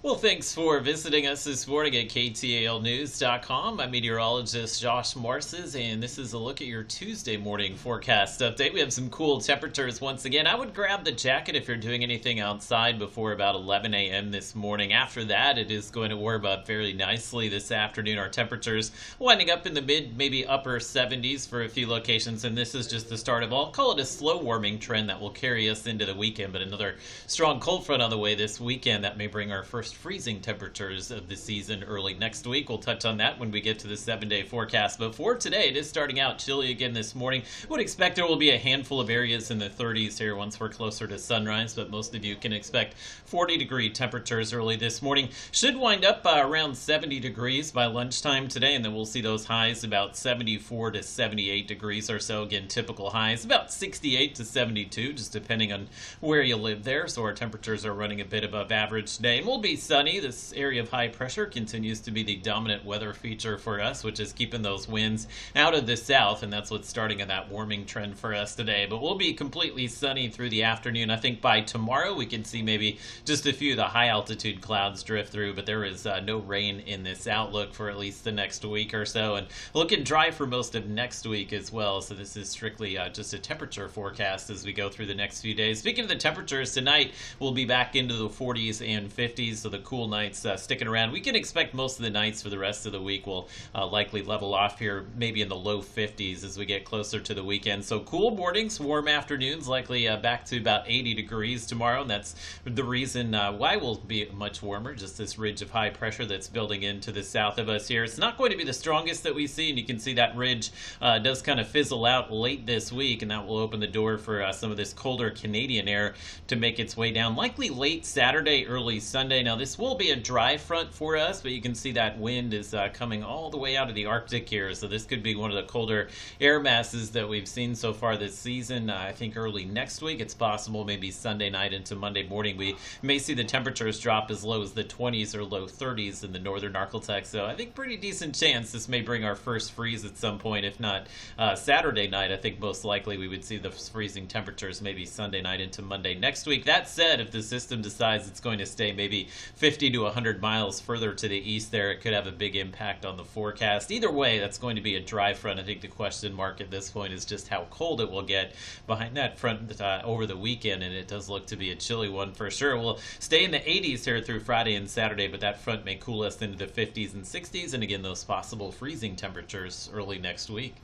Well, thanks for visiting us this morning at KTALnews.com. I'm meteorologist Josh Morses, and this is a look at your Tuesday morning forecast update. We have some cool temperatures once again. I would grab the jacket if you're doing anything outside before about 11 a.m. this morning. After that, it is going to warm up very nicely this afternoon. Our temperatures winding up in the mid, maybe upper 70s for a few locations, and this is just the start of, I'll call it a slow warming trend that will carry us into the weekend, but another strong cold front on the way this weekend that may bring our first freezing temperatures of the season early next week. We'll touch on that when we get to the 7-day forecast. But for today, it is starting out chilly again this morning. Would expect there will be a handful of areas in the 30s here once we're closer to sunrise, but most of you can expect 40-degree temperatures early this morning. Should wind up around 70 degrees by lunchtime today, and then we'll see those highs about 74 to 78 degrees or so. Again, typical highs about 68 to 72, just depending on where you live there. So our temperatures are running a bit above average today, and we'll be sunny. This area of high pressure continues to be the dominant weather feature for us, which is keeping those winds out of the south, and that's what's starting on that warming trend for us today. But we'll be completely sunny through the afternoon. I think by tomorrow we can see maybe just a few of the high altitude clouds drift through, but there is no rain in this outlook for at least the next week or so, and looking dry for most of next week as well. So this is strictly just a temperature forecast as we go through the next few days. Speaking of the temperatures, tonight we'll be back into the 40s and 50s, so the cool nights sticking around. We can expect most of the nights for the rest of the week will likely level off here, maybe in the low 50s as we get closer to the weekend. So cool mornings, warm afternoons, likely back to about 80 degrees tomorrow, and that's the reason why we'll be much warmer, just this ridge of high pressure that's building into the south of us here. It's not going to be the strongest that we see, and you can see that ridge does kind of fizzle out late this week, and that will open the door for some of this colder Canadian air to make its way down, likely late Saturday, early Sunday. Now, this will be a dry front for us, but you can see that wind is coming all the way out of the Arctic here, so this could be one of the colder air masses that we've seen so far this season. I think early next week, it's possible maybe Sunday night into Monday morning, we may see the temperatures drop as low as the 20s or low 30s in the northern Arctic, so I think pretty decent chance this may bring our first freeze at some point, if not Saturday night. I think most likely we would see the freezing temperatures maybe Sunday night into Monday next week. That said, if the system decides it's going to stay maybe 50 to 100 miles further to the east there, it could have a big impact on the forecast. Either way, that's going to be a dry front. I think the question mark at this point is just how cold it will get behind that front over the weekend, and it does look to be a chilly one for sure. We'll stay in the 80s here through Friday and Saturday, but that front may cool us into the 50s and 60s, and again, those possible freezing temperatures early next week.